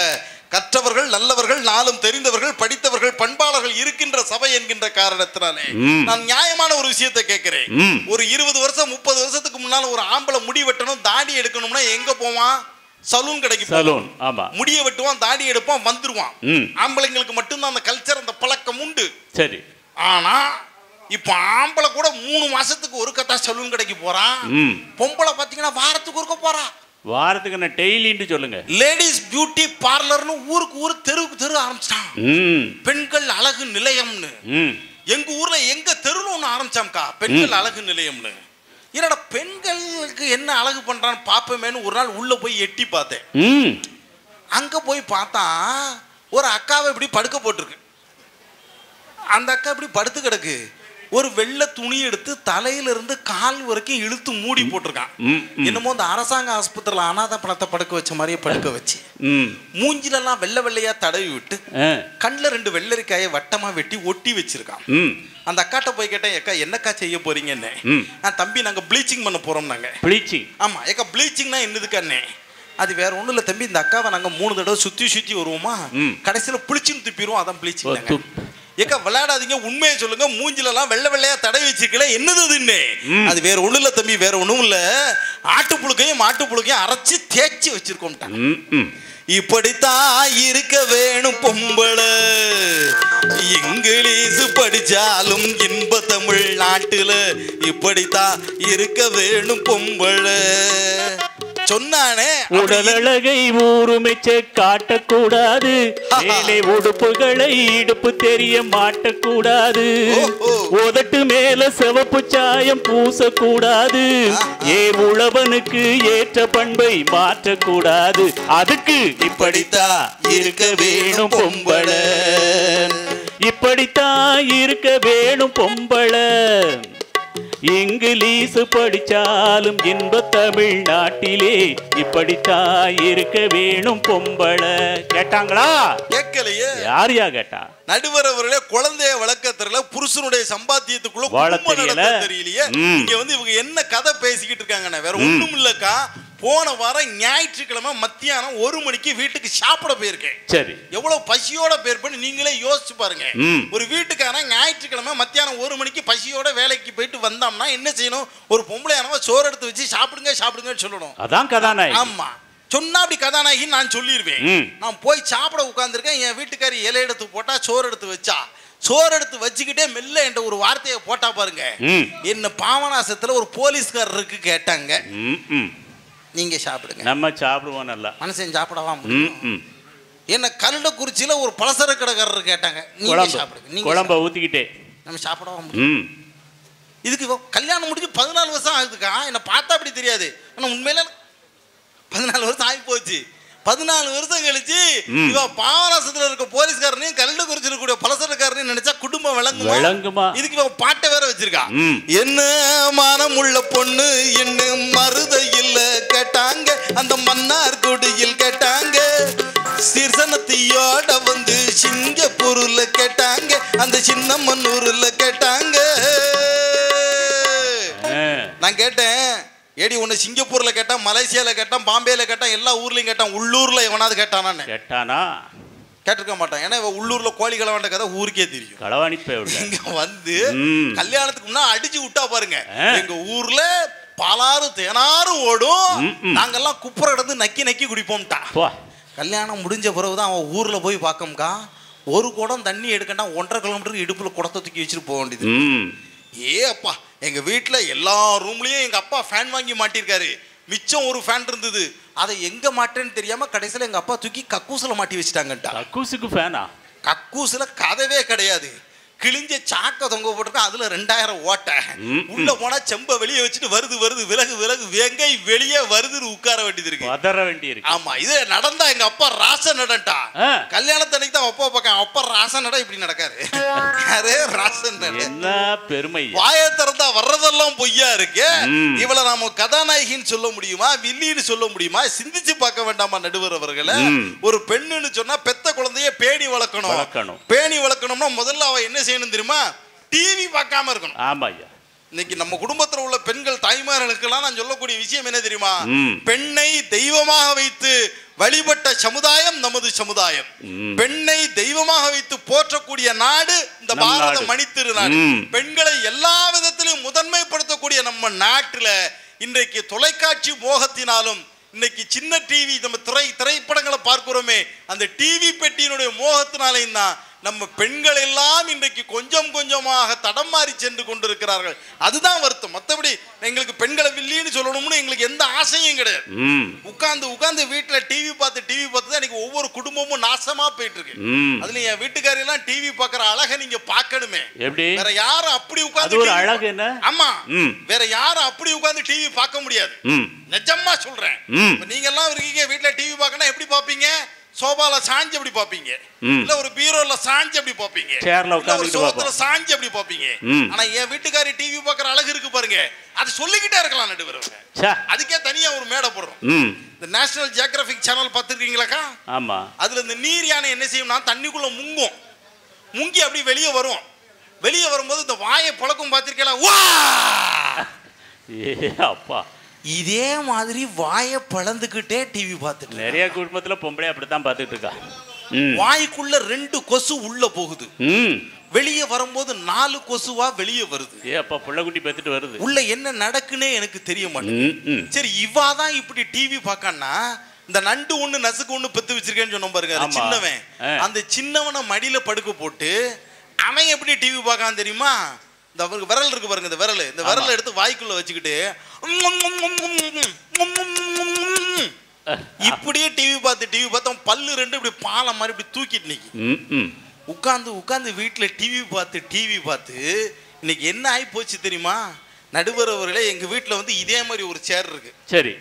கற்றவர்கள், நல்லவர்கள், நாளும் தெரிந்தவர்கள், படித்தவர்கள், பண்பாளர்கள் இருக்கின்ற சபை என்கின்ற காரணத்தினாலே நான் நியாயமான ஒரு விஷயத்தை கேட்கிறேன். ஒரு 20 வருஷம் 30 வருஷத்துக்கு முன்னால ஒரு ஆம்பளை முடி வெட்டணும், தாடி எடுக்கணும்னா எங்க போவான்? சலூன் கடைக்கு. சலூன். ஆமா, முடிய வெட்டுவான், தாடி எடுப்பான், வந்துருவான். ஆம்பளைங்களுக்கு மட்டும்தான் அந்த கல்ச்சர், அந்த பழக்கம் உண்டு. சரி. ஆனா இப்ப ஆம்பளை கூட 3 மாசத்துக்கு ஒரு கட்டா சலூன் கடைக்கு போறான். பொம்பளை பாத்தீங்கன்னா வாரத்துக்கு ஒருக்க போறா. வாரத்துக்கு என்ன டெய்லின்னு சொல்லுங்க. லேடிஸ் பியூட்டி பார்லர்னு ஊருக்கு ஊர் தெருவுக்கு தெரு ஆரம்பிச்சிட்டான். பெண்கள் அழகு நிலையம்னு எங்க ஊர்ல எங்க தெருன்னு ஒண்ணு ஆரம்பிச்சாம்க்கா, பெண்கள் அழகு நிலையம்னு. என்னடா பெண்களுக்கு என்ன அழகு பண்றான்னு பாப்பமேன்னு ஒரு நாள் உள்ள போய் எட்டி பார்த்தேன். அங்க போய் பார்த்தா ஒரு அக்காவை இப்படி படுக்க போட்டிருக்கு. அந்த அக்கா இப்படி படுத்து கிடக்கு. ஒரு வெள்ளை துணி எடுத்து தலையிலிருந்து கால் வரைக்கும் இழுத்து மூடி போட்டிருக்கான். என்னமோ அந்த அரசாங்க ஆஸ்பத்திரியில் அனாதை பணத்தை படுக்க வச்ச மாதிரியே படுக்க வச்சு மூஞ்சிலெல்லாம் வெள்ளை வெள்ளையா தடவி விட்டு கண்ணில் 2 வெள்ளரிக்காயை வட்டமா வெட்டி ஒட்டி வச்சிருக்கான். அந்த அக்காட்ட போய் கேட்டேன், ஏக்கா என்னக்கா செய்ய போறீங்கன்னு. தம்பி நாங்க ப்ளீச்சிங் பண்ண போறோம். நாங்க ப்ளீச்சிங்? ஆமா. ஏக்கா ப்ளீச்சிங்னா என்னதுக்கானே? அது வேற ஒண்ணும் இல்ல தம்பி, இந்த அக்காவை நாங்க 3 தடவை சுத்தி வருவோமா, கடைசியில புளிச்சுன்னு துப்பிடுவோம், அதான் ப்ளீச்சிங். ஏக்கா விளையாடாதீங்க, உண்மையை சொல்லுங்க, மூஞ்சில எல்லாம் வெள்ளை வெள்ளையா தடவி வச்சிருக்கல, என்னது? அது வேற ஒண்ணும் இல்ல தம்பி, வேற ஒண்ணும் இல்ல, ஆட்டுப்புழுக்கையும் மாட்டுப்புழுக்கையும் அரைச்சு தேய்ச்சி வச்சிருக்கோம். இப்படித்தான் இருக்க வேணும் பொம்பளை, இங்கிலீஷ் படிச்சாலும் இன்ப தமிழ் நாட்டுல இப்படித்தான் இருக்க வேணும் பொம்பளை சொன்னானே. உடல் அழகை ஊருமெச்ச காட்டக்கூடாது, மேலே உடுப்புகளை இடுப்பு தெரிய மாட்டக்கூடாது, உதட்டு மேல சிவப்பு சாயம் பூசக்கூடாது, உழவனுக்கு ஏற்ற பண்பை மாற்றக்கூடாது, அதுக்கு இப்படித்தான் இருக்க வேணும் பொம்பளை, இப்படித்தான் இருக்க வேணும் பொம்பளை, இங்கிலீஷ் படிச்சாலும் இன்ப தமிழ்நாட்டிலே இப்படித்தான் இருக்க வேணும் பொம்பளை. கேட்டாங்களா? கேட்கலையே. யாரையா கேட்டா? நடுவர் அவர்களே, குழந்தைய வளர்க்கறதுல புருஷனுடைய சம்பாத்தியத்துக்குள்ள தெரியலையே. இங்க வந்து இவங்க என்ன கதை பேசிக்கிட்டு இருக்காங்கன்னு வேற ஒண்ணும் இல்லக்கா. போன வாரம் ஞாயிற்றுக்கிழமை மத்தியானம் 1 மணிக்கு வீட்டுக்கு சாப்பிட போயிருக்கேன். சரி, எவ்வளவு பசியோட போயிருப்பேன்னு நீங்களே யோசிச்சு பாருங்க. ஒரு வீட்டுக்காரன் ஞாயிற்றுக்கிழமை மத்தியானம் 1 மணிக்கு பசியோட வேலைக்கு போயிட்டு வந்தோம்னா என்ன செய்யணும்? ஒரு பொம்பளையானவ சோறு எடுத்து வச்சு சாப்பிடுங்கன்னு சொல்லணும். அதான் கதாநாயகி. ஆமா, சொன்னா அப்படி கதாநாயகி நான் சொல்லிடுவேன். நான் போய் சாப்பிட உட்கார்ந்துருக்கேன். என் வீட்டுக்காரி இலை எடுத்து போட்டா, சோறு எடுத்து வச்சா, சோறு எடுத்து வச்சுக்கிட்டே மெல்ல என்ற ஒரு வார்த்தையை போட்டா பாருங்க. என்ன பாவனாசத்துல ஒரு போலீஸ்காரருக்கு கேட்டாங்க, நீங்க சாப்பிடுங்க, நம்ம சாப்பிடுவோம், நல்லா மனுஷன் சாப்பிடவா முடியும்? என்ன கல்லக்குறிச்சியில ஒரு பலசர கடைக்காரர் கேட்டாங்க, நீங்க சாப்பிடுங்க, குழம்ப ஊத்திக்கிட்டே நம்ம சாப்பிடவா முடியும்? இதுக்கு கல்யாணம் முடிஞ்சு 14 வருஷம் ஆகுதுக்கா. என்ன பார்த்தா அப்படி தெரியாது, ஆனா உண்மையில 14 வருஷம் ஆகி போச்சு. 14 வருஷம் கழிச்சு இவ பாவனாசத்துல இருக்க போலீஸ்காரனையும் கல்லக்குறிச்சியில கூடிய பலசரக்காரனையும் நினைச்சா குடும்பம் விளங்குமா? இதுக்கு இவ பாட்டை வேற வச்சிருக்கா. என்ன மனம் உள்ள பொண்ணு என்ன மருத இல்ல கேட்டாங்க, அந்த மன்னார் குடியில் கேட்டாங்க, சீர்சனத்தையோட வந்து சிங்கப்பூர்ல கேட்டாங்க, அந்த சின்னமன்னூர்ல கேட்டாங்க. நான் கேட்டேன், ஏடி உன்னை சிங்கப்பூர்ல கேட்டான், மலேசியால கேட்டான், பாம்பேல கேட்டான், எல்லா ஊர்லயும் கேட்டான், உள்ளூர்ல எவனாவது கேட்டானா? கேட்டிருக்க மாட்டான். ஏன்னா உள்ளூர்ல கோழி களவாண்ட கதை ஊருக்கே தெரியும். களவாணி இங்க வந்து கல்யாணத்துக்கு முன்னா அடிச்சு விட்டா பாருங்க, எங்க ஊர்ல பாலாறு தேனாறு ஓடும், நாங்கெல்லாம் குப்புற கிடந்து நக்கி நக்கி குடிப்போம்ட்டா. கல்யாணம் முடிஞ்ச பிறகுதான் அவன் ஊர்ல போய் பார்க்கம்க்கா, ஒரு குடம் தண்ணி எடுக்கண்டா 1.5 கிலோமீட்டருக்கு இடுப்புல குடத்தை தூக்கி வச்சுட்டு போக வேண்டியது. அப்பா, எங்க வீட்டுல எல்லா ரூம்லயும் எங்க அப்பா ஃபேன் வாங்கி மாட்டிருக்காரு. மிச்சம் ஒரு ஃபேன் இருந்தது, அதை எங்க மாட்டேன்னு தெரியாம கடைசியில எங்க அப்பா தூக்கி கக்கூசுல மாட்டி வச்சுட்டாங்கட்டா. கக்கூசுக்கு ஃபேனா? கக்கூசுல கதவே கிடையாது, கிழிஞ்ச சாக்க தொங்க போட்டிருக்கா, அதுல 2000 ஓட்டை. உள்ள போனா செம்ப வெளியே வச்சுட்டு வருது விலகு வெங்கை வெளியே வருதுன்னு உட்கார வேண்டியது இருக்கு. ஆமா, இது நடந்தா எங்க அப்பா ராச நடன்ட்டா. கல்யாணத்தன்னைக்கு தான் அப்பா பார்க்க, அப்பா ராச நட இப்படி நடக்காரு. என்ன பெருமை! வாயை திறந்தா வர்றதெல்லாம் பொய்யா இருக்கு. இவளை நாம கதாநாயகின்னு சொல்ல முடியுமா, வில்லின்னு சொல்ல முடியுமா? சிந்திச்சு பார்க்க வேண்டாமா நடுவர் அவர்களை? ஒரு பெண்ணுன்னு சொன்னா பெத்த குழந்தைய பேணி வளர்க்கணும். பேணி வளர்க்கணும்னா முதல்ல அவ என்ன செய்யணும் தெரியுமா? டிவி பார்க்காம இருக்கணும். ஆமா ஐயா. இன்னைக்கு நம்ம குடும்பத்தில் உள்ள பெண்கள் தாய்மார்களுக்கெல்லாம் நான் சொல்லக்கூடிய விஷயம் என்ன தெரியுமா? பெண்ணை தெய்வமாக வைத்து வழிபட்ட சமுதாயம் நமது சமுதாயம். பெண்ணை தெய்வமாக வைத்து போற்றக்கூடிய நாடு இந்த பாரத மணித்திருநாடு. பெண்களை எல்லா விதத்திலும் முதன்மைப்படுத்தக்கூடிய நம்ம நாட்டுல இன்றைக்கு தொலைக்காட்சி மோகத்தினாலும், இன்னைக்கு சின்ன டிவி நம்ம திரைப்படங்களை பார்க்கிறோமே, அந்த டிவி பெட்டியினுடைய மோகத்தினாலையும் தான் நம்ம பெண்கள் எல்லாம் இன்றைக்கு கொஞ்சம் கொஞ்சமாக தடம் மாறி சென்று கொண்டிருக்கிறார்கள். அதுதான் வருத்தம். மற்றபடி எங்களுக்கு பெண்களை வில்லின்னு சொல்லணும்னு எங்களுக்கு எந்த ஆசையும் கிடையாது. உட்கார்ந்து வீட்டுல டிவி பார்த்து தான் இன்னைக்கு ஒவ்வொரு குடும்பமும் நாசமா போயிட்டு இருக்கு. அதுல என் வீட்டுக்காரி எல்லாம் டிவி பாக்குற அழகை நீங்க பாக்கணுமே. வேற யாரும் அப்படி உட்கார்ந்து அழகு என்ன? ஆமா, வேற யாரும் அப்படி உட்கார்ந்து டிவி பார்க்க முடியாது. நிஜமா சொல்றேன். நீங்க எல்லாம் இருக்கீங்க வீட்டுல டிவி பார்க்கணும், எப்படி பாப்பீங்க? சோபால சாஞ்சி அப்படி பாப்பீங்க, இல்ல ஒரு பீரோல சாஞ்சி அப்படி பாப்பீங்க, சேர்ல உட்கார்ந்து சோத்துல சாஞ்சி அப்படி பாப்பீங்க. ஆனா என் வீட்டுக்காரி டிவி பார்க்கற அழகு இருக்கு பாருங்க, அது சொல்லிக்கிட்டே இருக்கலாம் நடுவரவங்க. அதுக்கே தனியா ஒரு மேடை போடுறோம். இந்த நேஷனல் ஜியோகிராபிக் சேனல் பார்த்திருக்கீங்களாக்கா? ஆமா. அதுல இந்த நீர் யானை என்ன செய்யும்னா தண்ணிக்குள்ள முங்கி அப்படி வெளியே வரும். வெளியே வரும்போது இந்த வாயை பழக்கம் பார்த்திருக்கீங்களா? வா அப்பா, இதே மாதிரி வாயை பழந்துக்கிட்டே டிவி பார்த்துட்டு நிறைய குடும்பத்துல பொம்பளை அப்படித்தான் பார்த்துட்டு இருக்கா. வாய்க்குள்ள 2 கொசு உள்ள போகுது, வெளியே வரும்போது 4 கொசுவா வெளியே வருது. அப்பா புள்ளக்குட்டி பார்த்துட்டு வருது. உள்ள என்ன நடக்குன்னே எனக்கு தெரிய மாட்டேங்குது. சரி, இவாதான் இப்படி டிவி பார்க்கன்னா இந்த நண்டு ஒண்ணு நசுக்கு ஒண்ணு பெத்து வச்சிருக்கேன்னு சொன்ன பாருங்க சின்னவன். அந்த சின்னவனை மடியில படுக்க போட்டு அவன் எப்படி டிவி பார்க்கான் தெரியுமா? இந்த விரல் இருக்கு பாருங்க, இந்த விரல் எடுத்து வாய்க்குள்ள வச்சுக்கிட்டு இப்படியே டிவி பார்த்து பல்லு 2 இப்படி பாலை மாதிரி இப்படி தூக்கிட்டு நிக்கி உட்கார்ந்து வீட்டுல டிவி பார்த்து இன்னைக்கு என்ன ஆகி போச்சு தெரியுமா? நடுவர் அவர்களே, எங்க வீட்டுல வந்து இதே மாதிரி ஒரு சேர் இருக்கு. சரி,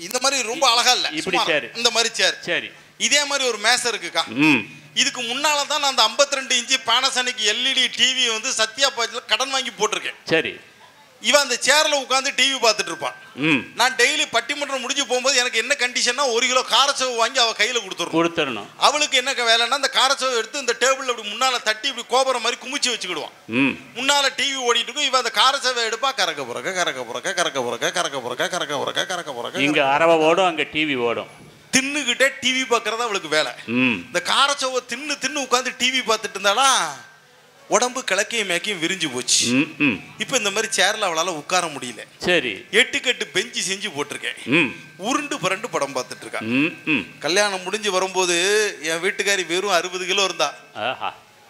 இந்த மாதிரி ரொம்ப அழகா இல்ல, இந்த மாதிரி சேர். சரி, இதே மாதிரி ஒரு மேசை இருக்குக்கா. இதுக்கு முன்னாலதான் நான் அந்த 52 இன்ச்சு பானாசோனிக் எல்இடி டிவி வந்து சத்யா பாஜ்ல கடன் வாங்கி போட்டிருக்கேன். சரி, இவன் அந்த சேர்ல உட்காந்து டிவி பார்த்துட்டு இருப்பான். நான் டெய்லி பட்டிமன்றம் முடிஞ்சு போகும்போது எனக்கு என்ன கண்டிஷன்னா 1 கிலோ காரச்சவு வாங்கி அவ கையில கொடுத்துடணும். அவளுக்கு என்ன வேலைன்னா அந்த காரச்சவு எடுத்து இந்த டேபிள் அப்படி முன்னால தட்டி இப்படி கோபுரம் மாதிரி குமிச்சு வச்சுக்கிடுவான். முன்னால டிவி ஓடிட்டு இருக்கும், இவன் அந்த காரச்சவை எடுப்பா, கறக்க புறக்க இங்க அரவ ஓடும், அங்க டிவி ஓடும். தின்னுகிட்டே டிவி பார்க்கறதா அவளுக்கு வேலை. இந்த காரச்சவை தின்னு உட்காந்து டிவி பார்த்துட்டு இருந்தாலா உடம்பு கிழக்கையும் மேக்கையும் விரிஞ்சு போச்சு. இப்ப இந்த மாதிரி சேர்ல அவளால உட்கார முடியல. சரி, 8 பெஞ்சு செஞ்சு போட்டிருக்கேன். உருண்டு புரண்டு படம் பார்த்துட்டு இருக்கா. கல்யாணம் முடிஞ்சு வரும்போது என் வீட்டுக்காரி வெறும் 60 கிலோ இருந்தா.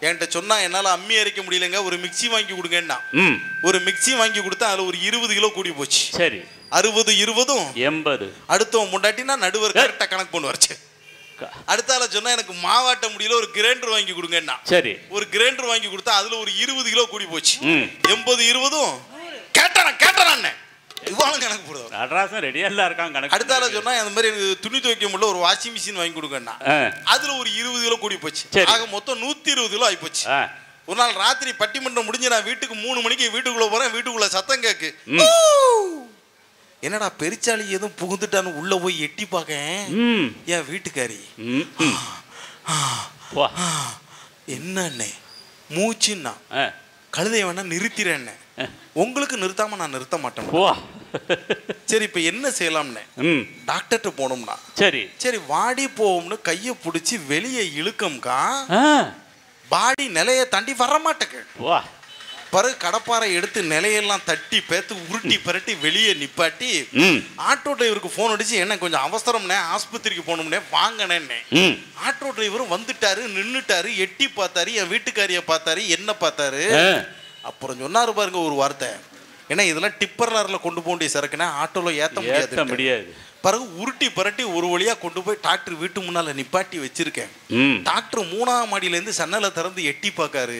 என்கிட்ட சொன்னா என்னால அம்மி அரைக்க முடியலங்க, ஒரு மிக்சி வாங்கி கொடுங்கன்னா ஒரு மிக்சி வாங்கி கொடுத்தா அதுல ஒரு 20 கிலோ கூடி போச்சு. சரி, 60 20 80. அடுத்தவன் முண்டாட்டினா நடுவர் கரெக்டா கணக்கு பண்ணுவாச்சு. அடுத்தால சொன்னா எனக்கு மாவாட்ட முடியல, ஒரு கிரைண்டர் வாங்கி கொடுங்கன்னா. சரி, ஒரு கிரைண்டர் வாங்கி கொடுத்தா அதுல ஒரு 20 கிலோ கூடி போச்சு. 80 20 கேட்டான் இவ்வளவு கணக்கு போடுவாங்க. அட்ராசம் ரெடியா இருக்காங்க கணக்கு. அடுத்தால சொன்னா அந்த மாதிரி துணி துவைக்க முடியல, ஒரு வாஷிங் மிஷின் வாங்கி கொடுக்கன்னா அதுல ஒரு 20 கிலோ கூடி போச்சு. ஆக மொத்தம் 120 கிலோ ஆகி போச்சு. ஒரு நாள் ராத்திரி பட்டிமன்றம் முடிஞ்சு நான் வீட்டுக்கு 3 மணிக்கு வீட்டுக்குள்ள போறேன். வீட்டுக்குள்ள சத்தம் கேக்கு, என்னடா பெருச்சாளி எதுவும் புகுந்துட்டான்னு உள்ள போய் எட்டி பார்க்க என் வீட்டுக்காரி என்னண்ணே மூச்சுன்னா கழுதைய வேணா நிறுத்திறேன், உங்களுக்கு நிறுத்தாம நான் நிறுத்த மாட்டேன். சரி, இப்ப என்ன செய்யலாம்னு டாக்டர்கிட்ட போனோம்னா சரி வாடி போவோம்னு கைய பிடிச்சி வெளியே இழுக்கம்கா, பாடி நிலைய தாண்டி வர மாட்டேங்க. பிறகு கடப்பாறை எடுத்து நிலையெல்லாம் தட்டி பேத்து உருட்டி பரட்டி வெளியே நிப்பாட்டி ஆட்டோ டிரைவருக்கு போன் அடிச்சு என்ன கொஞ்சம் அவசரம்னே ஆஸ்பத்திரிக்கு போகணும்னே வாங்கினேன்னே. ஆட்டோ டிரைவரும் வந்துட்டாரு, நின்னுட்டாரு, எட்டி பார்த்தாரு, என் வீட்டுக்காரிய பார்த்தாரு, என்ன பார்த்தாரு. அப்புறம் சொன்னாரு பாருங்க ஒரு வார்த்தை, ஏன்னா இதெல்லாம் டிப்பர்ல கொண்டு போக வேண்டிய சரக்குன்னா ஆட்டோல ஏத்த முடியாது. பிறகு உருட்டி பரட்டி ஒரு வழியா கொண்டு போய் டாக்டர் வீட்டு முன்னால நிப்பாட்டி வச்சிருக்கேன். டாக்டர் 3ஆம் மாடியில இருந்து சன்னலை திறந்து எட்டி பார்க்காரு.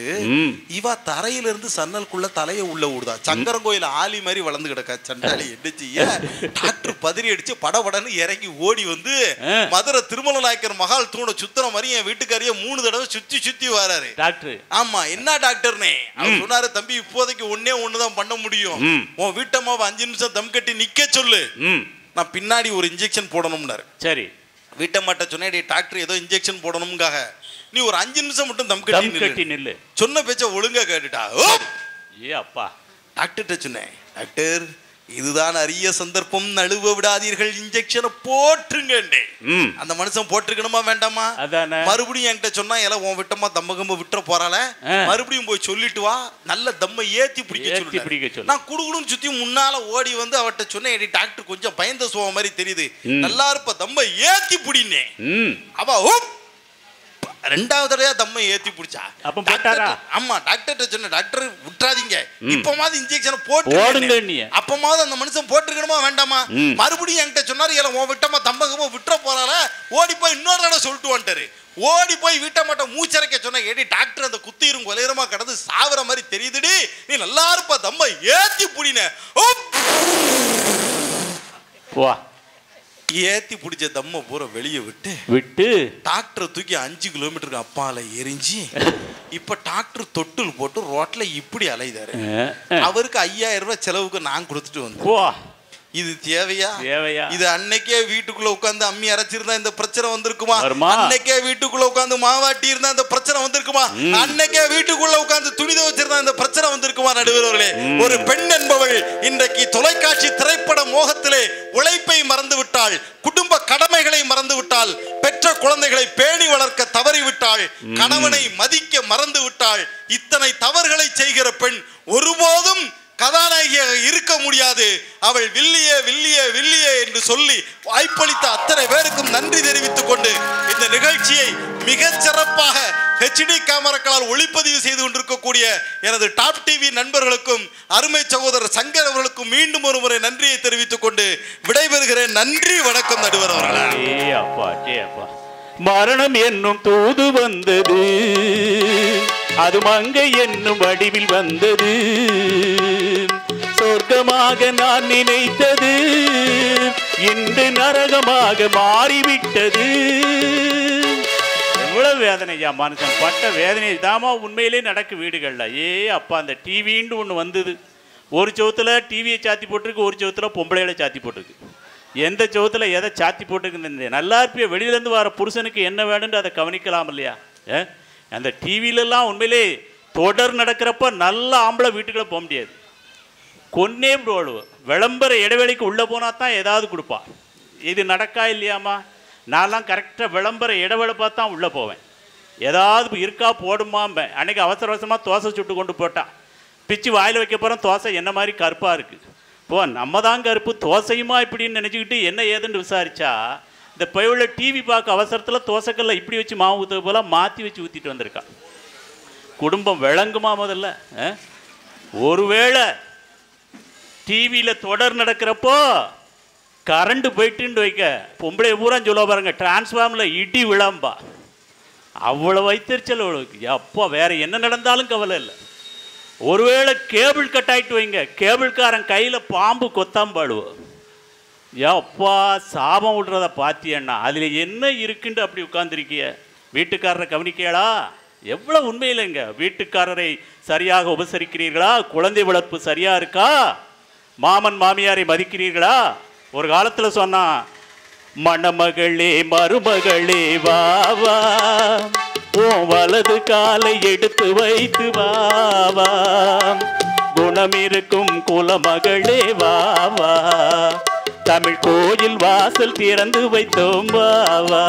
இவா தரையில இருந்து சன்னலுக்குள்ள தலைய உள்ள விடுதா. சங்கரங்கோயில ஆலி மாதிரி வளர்ந்து கிடக்கா சண்டாளி. எடிச்சு டாக்டர் பதறி அடிச்சு படபடன்னு இறங்கி ஓடி வந்து மதுரை திருமல நாயக்கர் மகால் தூண சுத்துற மாதிரி என் வீட்டுக்காரிய 3 தடவை சுத்தி வராரு டாக்டர். ஆமா, என்ன டாக்டர்னே அவர் சொன்னாரு, தம்பி இப்போதைக்கு ஒண்ணுதான் பண்ண முடியும், உன் வீட்டம்மாவை 5 நிமிஷம் தம் கட்டி நிக்க சொல்லு, நான் பின்னாடி ஒரு இன்ஜெக்ஷன் போடணும்னாரு. சரி, வீட்டம்மாட்ட சொன்னேன், டாக்டர் ஏதோ இன்ஜெக்ஷன் போடணும்காக நீ ஒரு 5 நிமிஷம் மட்டும் தம் கட்டி நில்லு. சொன்ன பேச்ச ஒழுங்கா கேட்டுட்டா. ஏ அப்பா, டாக்டர்கிட்ட சொன்னேன், டாக்டர் இதுதான் அரிய சந்தர்ப்பம், நழுவ விடாதீர்கள், இன்ஜெக்ஷனை போட்டுருங்க. அந்த மனுஷன் போட்டிருக்கணுமா வேண்டாமா? மறுபடியும் என்கிட்ட சொன்னா எல்லாம் உன் விட்டமா தம்ம கம்ப விட்டுற போறால, மறுபடியும் போய் சொல்லிட்டு வா, நல்ல தம்ம ஏத்தி பிடிக்க. நான் குடுகுடுன்னு சுத்தி முன்னால ஓடி வந்து அவட்ட சொன்னேன், டாக்டர் கொஞ்சம் பயந்த சுவ மாதிரி தெரியுது, நல்லா இருப்ப தம்ம ஏத்தி பிடினே. அவ 2வது தடவையா தம்மை ஏத்தி பிடிச்சா. அப்ப போட்டாரா? ஆமா, டாக்டர் சொன்ன, டாக்டர் விட்டுறாதீங்க, இப்பமாவது இன்ஜெக்ஷன் போடுங்க. அப்பமாவது அந்த மனுஷன் போட்டுருக்கணுமா வேண்டாமா? மறுபடியும் என்கிட்ட சொன்னாரு, ஏல உன் விட்டமா தம்பகமா விட்டுற போறால, ஓடி போய் இன்னொரு தடவை சொல்லிட்டு வந்துட்டாரு. ஓடி போய் வீட்டை மட்டும் மூச்சரைக்க சொன்ன, ஏடி டாக்டர் அந்த குத்தீரும் கொலையரமா கடந்து சாவர மாதிரி தெரியுதுடி, நீ நல்லா இருப்பா, தம்மை ஏத்தி புடின. ஏத்தி பிடிச்ச தம்ம பூரா வெளியே விட்டு டாக்டர் தூக்கி 5 கிலோமீட்டருக்கு அப்பால எரிஞ்சு இப்ப டாக்டர் தொட்டில் போட்டு ரோட்ல இப்படி அலைதாரு. அவருக்கு 5000 ரூபாய் செலவுக்கு நான் கொடுத்துட்டு வந்தேன். இது தேவையா? இது அன்னைக்கே வீட்டுக்குள்ள உட்கார்ந்து அம்மி அரைச்சிருந்தா இந்த பிரச்சனை வந்திருக்குமா? அன்னைக்கே வீட்டுக்குள்ள உட்கார்ந்து மாவாட்டி இருந்தா இந்த பிரச்சனை வந்திருக்குமா? அன்னைக்கே வீட்டுக்குள்ள உட்கார்ந்து துணி துவைச்சிருந்தா இந்த பிரச்சனை வந்திருக்குமா? நடுவர்களே, ஒரு பெண் என்பவள் இன்றைக்கு தொலைக்காட்சி திரைப்பட மோகத்திலே உழைப்பை மறந்து விட்டாள், குடும்ப கடமைகளை மறந்து விட்டாள், பெற்ற குழந்தைகளை பேணி வளர்க்க தவறிவிட்டாள், கணவனை மதிக்க மறந்து விட்டாள். இத்தனை தவறுகளை செய்கிற பெண் ஒருபோதும் கதாநாயகியாக இருக்க முடியாது. அவள் வில்லியே வில்லியே வில்லியே என்று சொல்லி வாய்ப்பளித்த அத்தனை பேருக்கும் நன்றி தெரிவித்துக் கொண்டு இந்த நிகழ்ச்சியை மிக சிறப்பாக HD கேமராக்களால் ஒளிப்பதிவு செய்து கொண்டிருக்கக்கூடிய எனது டாப் டிவி நண்பர்களுக்கும் அருமை சகோதரர் சங்கர் அவர்களுக்கும் மீண்டும் ஒரு முறை நன்றியை தெரிவித்துக் கொண்டு விடைபெறுகிறேன். நன்றி, வணக்கம் நடுவர் அவர்களே. மரணம் என்னும் தூது வந்தது, அது மங்கை என்னும் வடிவில் வந்தது, சொர்க்கமாக நான் நினைத்தது இன்று நரகமாக மாறிவிட்டது. எவ்வளவு வேதனையா மனுஷன் பட்ட வேதனை தாமா உண்மையிலே நடக்கு வீடுகள்ல. அப்பா, அந்த டிவின்னு ஒன்று வந்தது, ஒரு சவுத்துல டிவியை சாத்தி போட்டிருக்கு, ஒரு சவுத்துல பொம்பளைகளை சாத்தி போட்டிருக்கு. எந்த சவுத்தில் எதை சாத்தி போட்டுருக்கு? நல்லா இருப்பிய வெளியிலேருந்து வர புருஷனுக்கு என்ன வேணும்னு அதை கவனிக்கலாம் இல்லையா? அந்த டிவிலெல்லாம் உண்மையிலே தொடர் நடக்கிறப்ப நல்ல ஆம்பளை வீட்டுக்குள்ளே போக முடியாது, கொன்னே விடுவாள். விளம்பர இடைவெளிக்கு உள்ளே போனால் தான் ஏதாவது கொடுப்பான். இது நடக்கா இல்லையாம்மா? நான்லாம் கரெக்டாக விளம்பர இடைவெளி பார்த்து தான் உள்ளே போவேன். ஏதாவது இருக்கா போடுமாம்பேன். அன்றைக்கி அவசர அவசரமாக தோசை சுட்டு கொண்டு போட்டான், பிச்சு வாயில் வைக்க போகிறோம், தோசை என்ன மாதிரி கருப்பாக இருக்குது. நம்ம தான் கருப்பு, தோசையுமா இப்படின்னு நினச்சிக்கிட்டு என்ன ஏதுன்னு விசாரிச்சா, இந்த பையுள்ள டிவி பார்க்க அவசரத்தில் தோசைக்கல்ல இப்படி வச்சு மாவு ஊற்ற போல மாற்றி வச்சு ஊற்றிட்டு வந்திருக்கா. குடும்பம் விளங்குமா? முதல்ல ஒருவேளை டிவியில் தொடர் நடக்கிறப்போ கரண்ட் போயிட்டுன்னு வைக்க, பொம்பளை பூரா சொல்ல பாருங்க, டிரான்ஸ்ஃபார்மில் இடி விழாம்பா, அவ்வளோ வைத்தறிச்சல் அவளுக்கு. அப்போ வேற என்ன நடந்தாலும் கவலை இல்லை. ஒருவேளை கேபிள் கட் ஆகிட்டு வைங்க, கேபிள்காரன் கையில் பாம்பு கொத்தாம்பாடுவோம். அப்பா, சாபம் விடுறத பார்த்தியண்ணா, அதில் என்ன இருக்குன்னு அப்படி உட்காந்துருக்கிய? வீட்டுக்காரரை கவனிக்கலா? எவ்வளோ உண்மையில்லைங்க. வீட்டுக்காரரை சரியாக உபசரிக்கிறீர்களா? குழந்தை வளர்ப்பு சரியாக இருக்கா? மாமன் மாமியாரை மதிக்கிறீர்களா? ஒரு காலத்தில் சொன்னா, மணமகளே மருமகளே வா வா, ஓ வலது காலை எடுத்து வைத்து வாவா, குணம் இருக்கும் குலமகளே வாவா, தமிழ் கோயில் வாசல் திறந்து வைத்தோம் வாவா.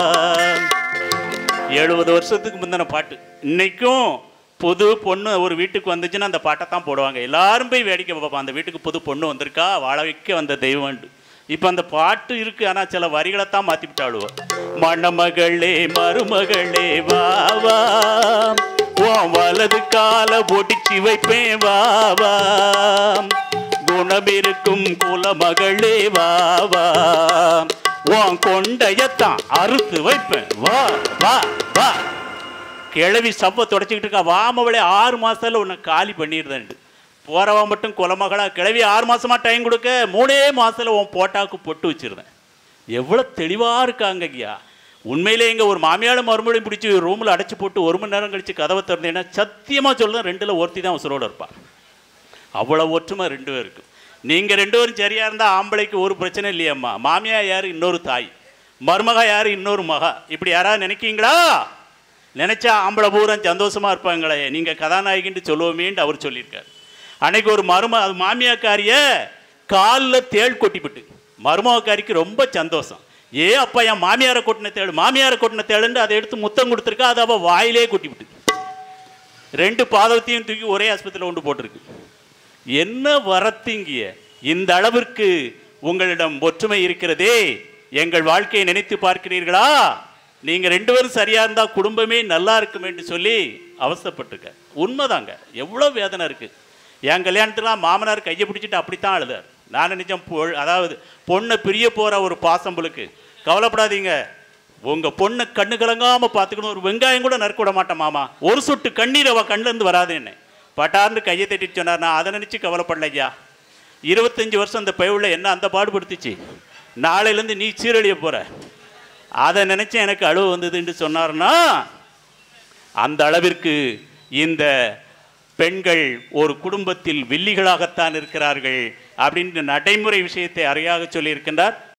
70 வருஷத்துக்கு முந்தின பாட்டு. இன்னைக்கும் புது பொண்ணு ஒரு வீட்டுக்கு வந்துச்சுன்னா அந்த பாட்டை தான் போடுவாங்க. எல்லாரும் போய் வேடிக்கை பார்ப்பான், அந்த வீட்டுக்கு புது பொண்ணு வந்திருக்கா, வாழ வைக்க வந்த தெய்வம்ண்டு. இப்போ அந்த பாட்டு இருக்கு, ஆனால் சில வரிகளை தான் மாற்றி விட்டாளுவோம். மணமகளே மருமகளே வாவா, உன் வலது கால ஒடிச்சு வைப்பேன் வாவா, குணம் இருக்கும் குலமகளே வாவா, உன் கொண்டையத்தான் அறுத்து வைப்பேன் வா வா வா. கிழவி சப்ப தொடச்சிக்கிட்டு இருக்கா. வாமவளே 6 மாதத்தில் உன்னை காலி பண்ணிடுறேன். போறவா மட்டும் குலமகளா, கிழவி 6 மாதமாக டைம் கொடுக்க, 3 மாதத்தில் உன் போட்டாக்கு பொட்டு வச்சிருந்தேன். எவ்வளோ தெளிவாக இருக்காங்க ஐயா. உண்மையிலே எங்கள் ஒரு மாமியாரும் மறுமொழியும் பிடிச்சி ரூமில் அடைச்சி போட்டு 1 மணி நேரம் கழித்து கதவை திறந்தேன்னா சத்தியமாக சொல்லுறேன், 2ல் ஒருத்தி தான் உசுரோடு இருப்பாள். அவ்வளோ ஒற்றுமை 2 பேருக்கு. நீங்கள் 2 பேரும் சரியாக இருந்தால் ஆம்பளைக்கு ஒரு பிரச்சனை இல்லையம்மா. மாமியா யார்? இன்னொரு தாய். மருமகா யார்? இன்னொரு மகா. இப்படி யாராவது நினைக்கிங்களா? நினச்சா ஆம்பளை பூரா சந்தோஷமாக இருப்பாங்களே. நீங்கள் கதாநாயகின்ட்டு சொல்லுவோமேன்ட்டு அவர் சொல்லியிருக்காரு. அன்னைக்கு ஒரு மாமியாக்காரிய காலில் தேள் கொட்டிவிட்டு, மருமகாரிக்கு ரொம்ப சந்தோஷம். அப்பா என் மாமியாரை கொட்டின தேள், மாமியாரை கொட்டின தேளுன்னு அதை எடுத்து முத்தம் கொடுத்துருக்கா. அதை அவள் வாயிலே கொட்டிவிட்டு 2 பாதத்தையும் தூக்கி ஒரே ஆஸ்பத்திரியில் கொண்டு போட்டிருக்கு. என்ன வரத்திங்கிய இந்த அளவிற்கு உங்களிடம் ஒற்றுமை இருக்கிறதே, எங்கள் வாழ்க்கையை நினைத்து பார்க்கிறீர்களா? நீங்கள் 2 பேரும் சரியாக இருந்தால் குடும்பமே நல்லா இருக்கும் என்று சொல்லி அவசரப்பட்டிருக்க. உண்மைதாங்க, எவ்வளோ வேதனை இருக்குது. என் கல்யாணத்துலாம் மாமனார் கையை பிடிச்சிட்டு அப்படித்தான் அழுதார். நான் நினைச்சேன் அதாவது பொண்ணை பிரிய போகிற ஒரு பாசம்பளுக்கு கவலைப்படாதீங்க, உங்கள் பொண்ணை கண்ணு கலங்காமல் பார்த்துக்கணும், ஒரு வெங்காயம் கூட நறுக்க விட மாட்டேன் மாமா, ஒரு சொட்டு கண்ணீர் அவள் கண்ணிலேருந்து வராது என்ன பட்டார்னு கையை தட்டிட்டு சொன்னார். நான் அதை நினச்சி கவலைப்படல ஐயா. 25 வருஷம் அந்த பயவுள்ள என்ன அந்த பாடுபடுத்துச்சு, நாளையிலேருந்து நீ சீரழிய போகிற, அதை நினச்சி எனக்கு அழுவு வந்ததுன்னு சொன்னார்னா அந்த அளவிற்கு இந்த பெண்கள் ஒரு குடும்பத்தில் வில்லிகளாகத்தான் இருக்கிறார்கள் அப்படின்ற நடைமுறை விஷயத்தை அறையாக சொல்லியிருக்கின்றார்.